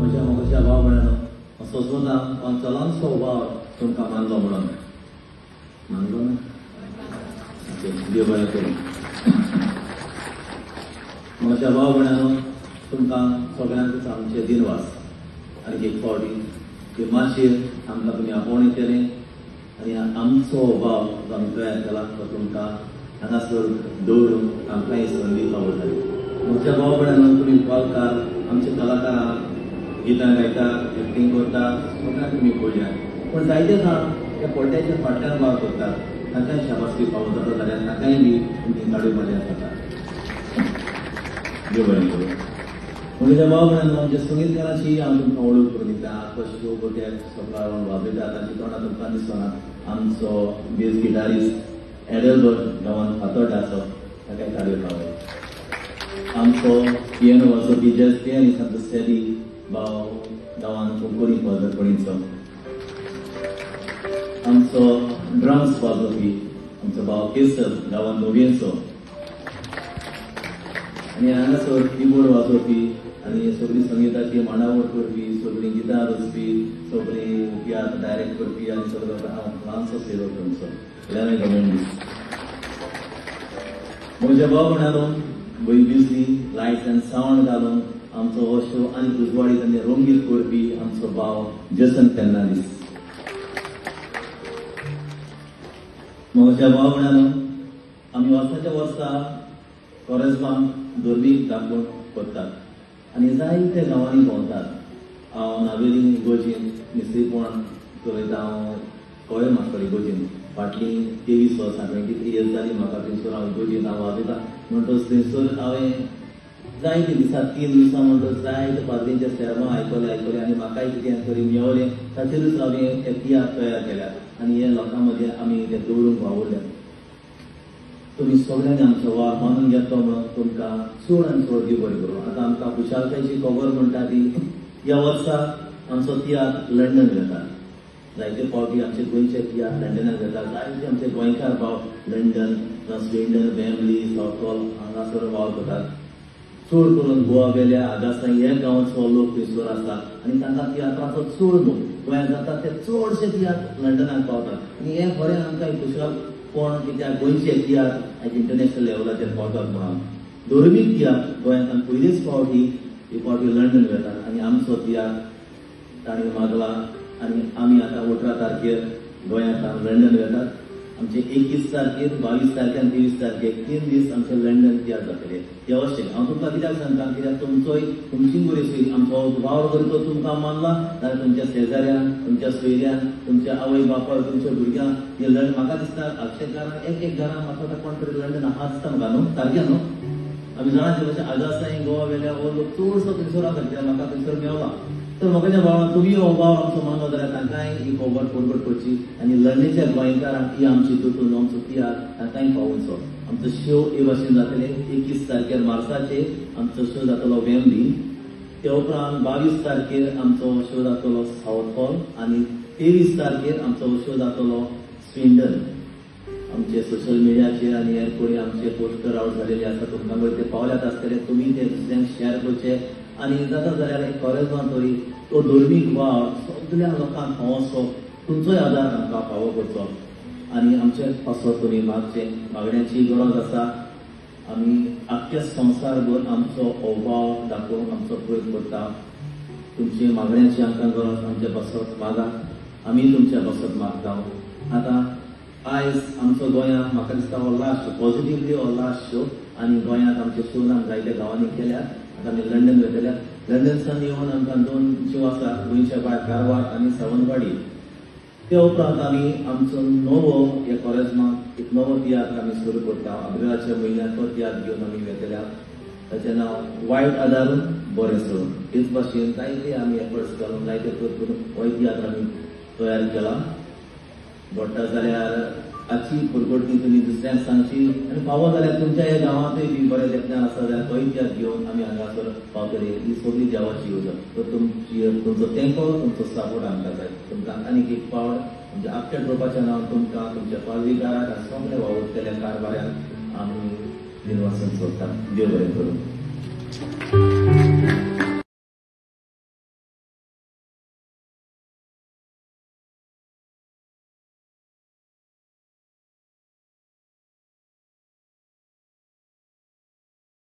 म्हज्या मोगाच्या भाव भयणानो सोजवतां चलनचो वावर तुमकां मानलो म्हणून मानलो ना देव बरें करूं म्हज्या भाव भयणानो तुमकां सगळ्यांक आमचे दिनवास आनी एक फावटी की मातशें आमकां तुमी आपोवणें केलें आनी आमचो भाव जो आमी तयार केला तो तुमकां हांगासर दवरून आमकांय संदी फावो जाली म्हज्या भाव भयणानो तुमी पावकार आमचे कलाकारां गितां गायता एक्टींग करता सगळ्यांक तुमी पळयल्या पूण जायते जाण त्या पड्ड्याच्या फाटल्यान भाव करतात तांकांय शाबासकी फावो जाता जाल्यार तांकांय बी तुमी काडून मजा जाता देव बरें करूं म्हज्या भाव भयणानो आमच्या संगीतकारांची हांव तुमकां वळख करून दिता कशे भुरगे सकाळ वाजयता तांच्या तोंडार तुमकां दिसना आमचो बेस गिटारिस्ट एडलबर्ट गांवांत फातोड्डा आसा ताकाय ताळयो खावप आमचो पियानो वाजोवपी जॅज पियानिस्ट आमचो सेदी भाव गांवांत कोंकणी पदरपणीचो आमचो ड्रम्स वाजोवपी आमचो भाव केसर गांवांत नोव्येचो आनी हांगासर किबोर्ड वाजोवपी आनी सगळीं संगीताची मांडावळ करपी सगळीं गितां रचपी सगळीं तियात्र डायरेक्ट करपी आनी सगळो ल्हानसो सेवक तुमचो इलेवन गव्हर्मेंट म्हज्या भाव भयणानो बिजली लायट्स एंड सावंड घालून आमचो हो शो आनी उजवाडीत आनी रंगीत करपी आमचो भाव जसन फेर्नांडीस म्हज्या भाव भयणानो आमी वर्साच्या वर्सा कोरेजमांत धर्मीक दाखोवन करतात आनी जायते गांवांनी भोंवतात हांव नावेली इगोर्जीन मिस्त्रीपण चलयता हांव कॉयर मास्टर इगोर्जीन फाटलीं 23 वर्सां 23 इयर्स जालीं म्हाका थंयसर हांव इगोर्जीन हांव वाजयता म्हणटच थंयसर हांवें जायते दिसा 3 दिसां म्हणटच जायते पाद्रींचे सेर्मो आयकले आनी म्हाकाय कितें तरी मेवलें ताचेरूच हांवें एक तियात्र तयार केल्या आनी हे लोकां मदीं आमी तें दवरूंक वावुरल्या तुमी सगळ्यांनी आमचो वार मानून घेतलो म्हणून तुमकां चड आनी चड देव बरें करूं आतां आमकां खुशालकायेची खबर म्हणटा ती ह्या वर्सा आमचो तियात्र लंडन वता जायते फावटी आमचे गोंयचे तियात्र लंडनाक वता जायते आमचे गोंयकार भाव लंडन स्विडन वेम्बली सॉर्थॉल हांगासर वावर करतात चड करून गोवा गेल्या आगासां हे गांवचो लोक थंयसर आसा आनी तांकां तियात्राचो चड मोग गोंयांत जाता ते चडशे तियात्र लंडनाक पावतात आनी हें खरें आमकां खुशाल कोण कित्याक गोंयचे तियात्र आयज इंटरनॅशनल लेवलाचेर पावतात म्हणून धर्मीक तियात्र गोंयांत पयलीच फावटी ही फावटी लंडन वतात आनी आमचो तियात्र ताणें मागला आनी आमी आतां 18 तारखेर गोंयांत लंडन वतात आमचे 21 तारखेर 22 तारखेर आनी 23 तारखेर 3 दीस आमचे लंडन तियात्र जातले हे अशें हांव तुमकां कित्याक सांगता कित्याक तुमची बरी आमचो वावर जर तो तुमकां मानला जाल्यार तुमच्या शेजाऱ्यान तुमच्या सोयऱ्यान तुमच्या आवय बापायक तुमच्या भुरग्यांक हे लंडन म्हाका दिसता अक्षरकारान एक घरान म्हाका कोण तरी लंडन आहा दिसता म्हाका न्हू सारकें न्हू आमी जाणांचे भशेन आगासांय गोवा वेल्या हो लोक चडसो थंयसर आसा कित्याक म्हाका थंयसर मेवला तर म्हाका भावान तुमी हो भाव आमचो मानलो जाल्यार तांकांय ही खबर फॉरवर्ड करची आनी लंडनच्या गोंयकारांक ही आमची तुटून आमचो तियात्र तांकांय पावोवचो आमचो शो हे भाशेन जातले 21 तारखेर मार्चाचेर आमचो शो जातलो वेम्बली ते उपरांत 22 तारखेर आमचो शो जातलो सावथॉल आनी 23 तारखेर आमचो शो जातलो स्विडन आमचे सोशल मिडियाचेर आनी हेर कोणी आमचे पोस्टर आउट जालेले आसा तुमकां बरें ते पावल्यात आसतले तुमी ते दुसऱ्यांक शेअर करचे आनी जाता जाल्यार एक कोरेजमान तरी तो धर्मीक वाव सगळ्या लोकांक फावोसो तुमचोय आदार आमकां फावो करचो आनी आमचे असो तुमी मागण्याची गरज आसा आमी आख्ख्या संवसारभर आमचो अभाव दाखोवंक आमचो प्रयत्न करता तुमचे मागण्याची आमकां गरज आमचे बसत मागा आमी तुमच्या बसत मागता आतां आयज आमचो गोंयांत म्हाका दिसता हो लास्ट पॉझिटिव्हली हो लास्ट शो आनी गोंयांत आमचे शो आमी जायत्या गांवांनी केल्यात आतां आमी लंडन वयतल्यात लंडनसान येवन आमकां 2 शो आसा गोंयच्या भायर कारवार आनी सावंतवाडी ते उपरांत आमी आमचो नवो हे कोरेजमांत एक नवो तियात्र आमी सुरू करता अब्रिलाच्या म्हयन्यांत तो तियात्र घेवन आमी वयतल्यात ताचें नांव वायट आदारून बरें सोडून हेच भाशेन जायते आमी एफर्ट्स घालून जायते करून हो तियात्र आमी तयार केला घडटा जाल्यार हाची फुडफुडणी तुमी दुसऱ्यांक सांगची आनी फावो जाल्यार तुमच्या ह्या गांवांतूय बी बरें देखण्यान आसा जाल्यार तो तियात्र घेवन आमी हांगासर पावतले ही सगळी देवाची उजत तर तुमचो तेंको तुमचो सपोर्ट आमकां जाय तुमकां आनीक एक फावट म्हणजे आख्ख्या ट्रुपाचें नांव तुमकां तुमच्या पालवीकाराक आनी सगळे वावुरतल्या कारभाऱ्यांक आमी दिनवासून सोदता देव बरें करूं